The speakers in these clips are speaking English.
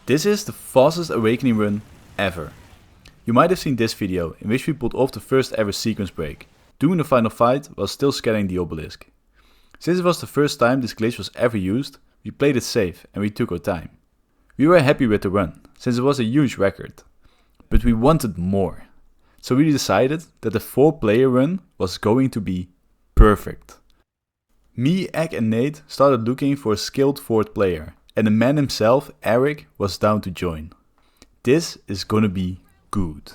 This is the fastest awakening run ever. You might have seen this video in which we pulled off the first ever sequence break, doing the final fight while still scanning the obelisk. Since it was the first time this glitch was ever used, we played it safe and we took our time. We were happy with the run, since it was a huge record. But we wanted more. So we decided that the 4-player run was going to be perfect. Me, Egg and Nate started looking for a skilled 4th player, and the man himself, Eric, was down to join. This is gonna be good.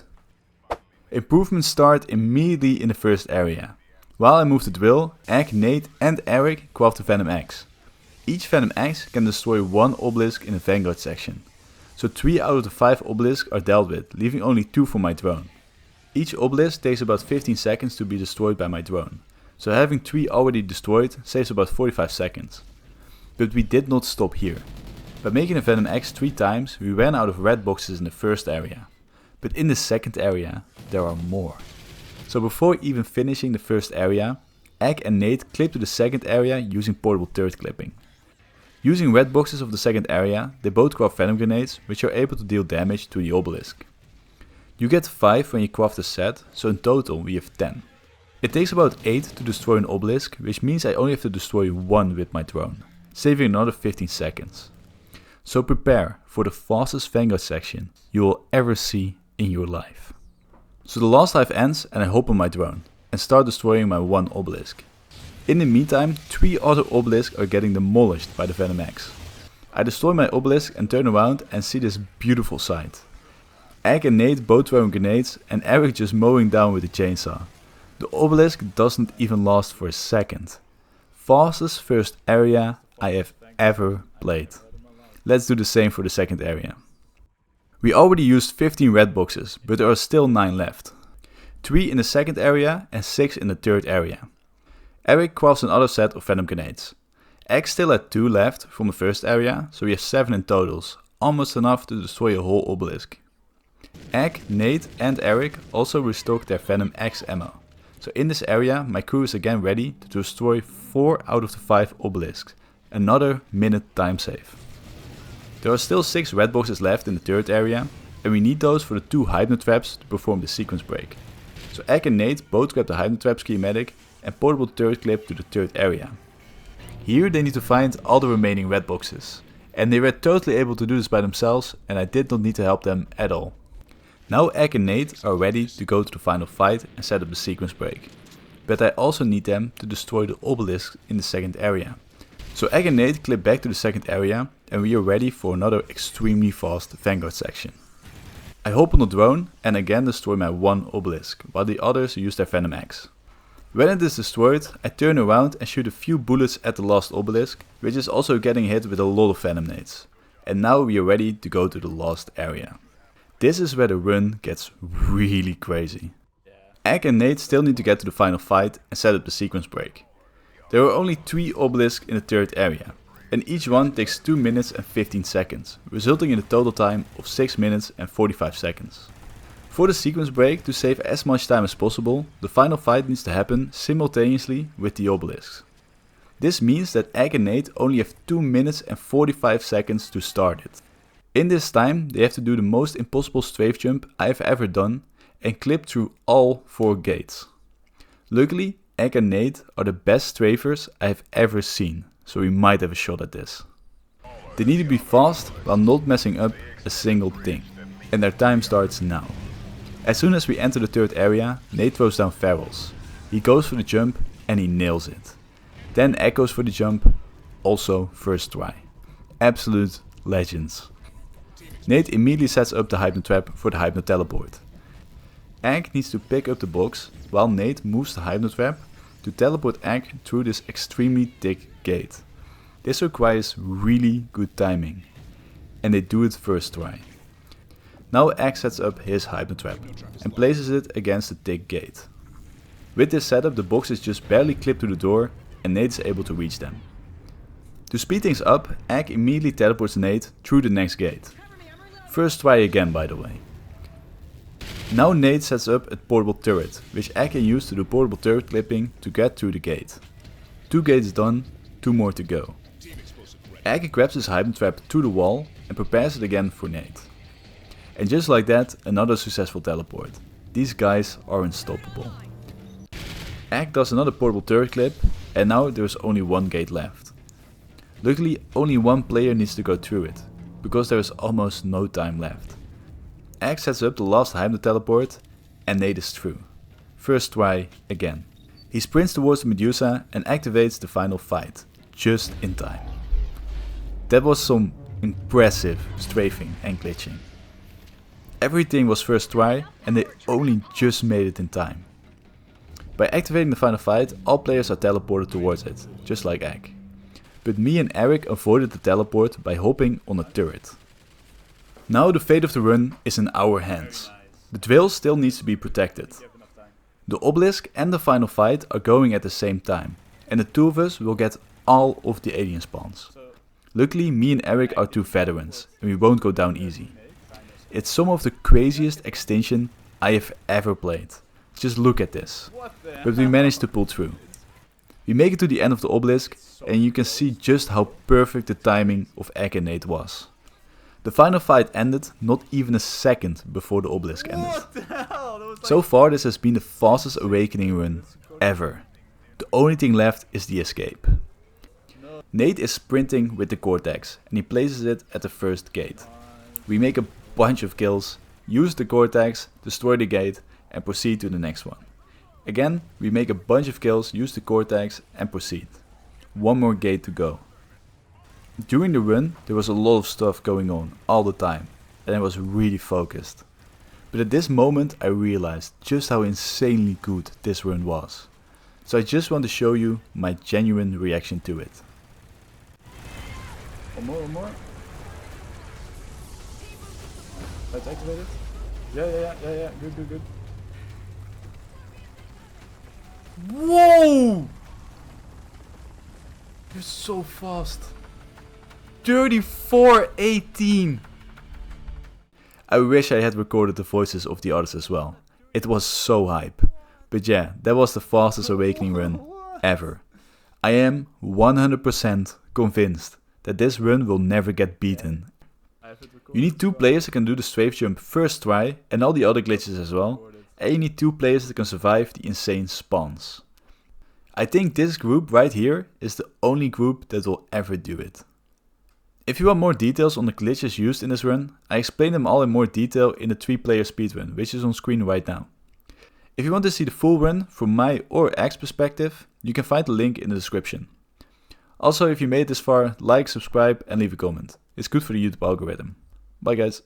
Improvements start immediately in the first area. While I move the drill, Egg, Nate and Eric craft the Venom Axe. Each Venom Axe can destroy 1 obelisk in the Vanguard section. So 3 out of the 5 obelisks are dealt with, leaving only 2 for my drone. Each obelisk takes about 15 seconds to be destroyed by my drone. So having 3 already destroyed saves about 45 seconds. But we did not stop here. By making the Venom Axe 3 times, we ran out of red boxes in the first area. But in the second area, there are more. So before even finishing the first area, Egg and Nate clipped to the second area using portable turret clipping. Using red boxes of the second area, they both craft venom grenades, which are able to deal damage to the obelisk. You get 5 when you craft a set, so in total we have 10. It takes about 8 to destroy an obelisk, which means I only have to destroy 1 with my drone, saving another 15 seconds. So prepare for the fastest Vanguard section you will ever see in your life. So the last life ends and I hop on my drone and start destroying my 1 obelisk. In the meantime, 3 other obelisks are getting demolished by the Venom Axe. I destroy my obelisk and turn around and see this beautiful sight. Egg and Nate both throwing grenades and Eric just mowing down with a chainsaw. The obelisk doesn't even last for a second. Fastest first area I have ever played. Let's do the same for the second area. We already used 15 red boxes, but there are still 9 left. 3 in the second area and 6 in the third area. Eric crafts another set of venom grenades. Egg still had 2 left from the first area, so we have 7 in totals, almost enough to destroy a whole obelisk. Egg, Nate and Eric also restocked their Venom Axe ammo. So in this area my crew is again ready to destroy 4 out of the 5 obelisks, another minute time save. There are still 6 red boxes left in the third area and we need those for the 2 hypno traps to perform the sequence break. So Egg and Nate both grab the hypno trap schematic and portable turret clip to the third area. Here they need to find all the remaining red boxes. And they were totally able to do this by themselves and I did not need to help them at all. Now Egg and Nate are ready to go to the final fight and set up the sequence break. But I also need them to destroy the obelisk in the second area. So Egg and Nate clip back to the second area and we are ready for another extremely fast Vanguard section. I hop on the drone and again destroy my 1 obelisk, while the others use their Venom Axe. When it is destroyed, I turn around and shoot a few bullets at the last obelisk, which is also getting hit with a lot of venom nades. And now we are ready to go to the last area. This is where the run gets really crazy. Egg and Nate still need to get to the final fight and set up the sequence break. There are only 3 obelisks in the third area, and each one takes 2 minutes and 15 seconds, resulting in a total time of 6 minutes and 45 seconds. For the sequence break, to save as much time as possible, the final fight needs to happen simultaneously with the obelisks. This means that Egg and Nate only have 2 minutes and 45 seconds to start it. In this time they have to do the most impossible strafe jump I have ever done and clip through all 4 gates. Luckily Egg and Nate are the best strafers I have ever seen, so we might have a shot at this. They need to be fast while not messing up a single thing, and their time starts now. As soon as we enter the third area, Nate throws down ferals. He goes for the jump and he nails it. Then Egg goes for the jump, also first try. Absolute legends. Nate immediately sets up the hypno trap for the hypno teleport. Egg needs to pick up the box while Nate moves the hypno trap to teleport Egg through this extremely thick gate. This requires really good timing, and they do it first try. Now Egg sets up his hypno trap and places it against the thick gate. With this setup the boxes just barely clip to the door and Nate is able to reach them. To speed things up, Egg immediately teleports Nate through the next gate. First try again, by the way. Now Nate sets up a portable turret, which Egg can use to do portable turret clipping to get through the gate. 2 gates done, 2 more to go. Egg grabs his hypno trap to the wall and prepares it again for Nate. And just like that, another successful teleport. These guys are unstoppable. Egg does another portable turret clip, and now there is only one gate left. Luckily, only one player needs to go through it, because there is almost no time left. Egg sets up the last Heimdall teleport, and Nate is through. First try again. He sprints towards the Medusa and activates the final fight, just in time. That was some impressive strafing and glitching. Everything was first try and they only just made it in time. By activating the final fight, all players are teleported towards it, just like Egg. But me and Eric avoided the teleport by hopping on a turret. Now the fate of the run is in our hands. The Dwell still needs to be protected. The obelisk and the final fight are going at the same time, and the two of us will get all of the alien spawns. Luckily, me and Eric are two veterans, and we won't go down easy. It's some of the craziest extinction I have ever played. Just look at this. But we managed to pull through. We make it to the end of the obelisk, and you can see just how perfect the timing of Egg and Nate was. The final fight ended not even a second before the obelisk ended. So far this has been the fastest awakening run ever. The only thing left is the escape. Nate is sprinting with the Cortex and he places it at the first gate. We make a bunch of kills, use the Cortex, destroy the gate and proceed to the next one. Again, we make a bunch of kills, use the Cortex and proceed. One more gate to go. During the run there was a lot of stuff going on all the time and I was really focused. But at this moment I realized just how insanely good this run was. So I just want to show you my genuine reaction to it. One more. Let's activate it. Yeah. Good. Whoa! You're so fast. 34:18. I wish I had recorded the voices of the others as well. It was so hype. But yeah, that was the fastest awakening run ever. I am 100% convinced that this run will never get beaten. You need 2 players that can do the strafe jump first try and all the other glitches as well. And you need 2 players that can survive the insane spawns. I think this group right here is the only group that will ever do it. If you want more details on the glitches used in this run, I explain them all in more detail in the 3-player speedrun, which is on screen right now. If you want to see the full run from my or X's perspective, you can find the link in the description. Also, if you made it this far, like, subscribe and leave a comment. It's good for the YouTube algorithm. Bye guys.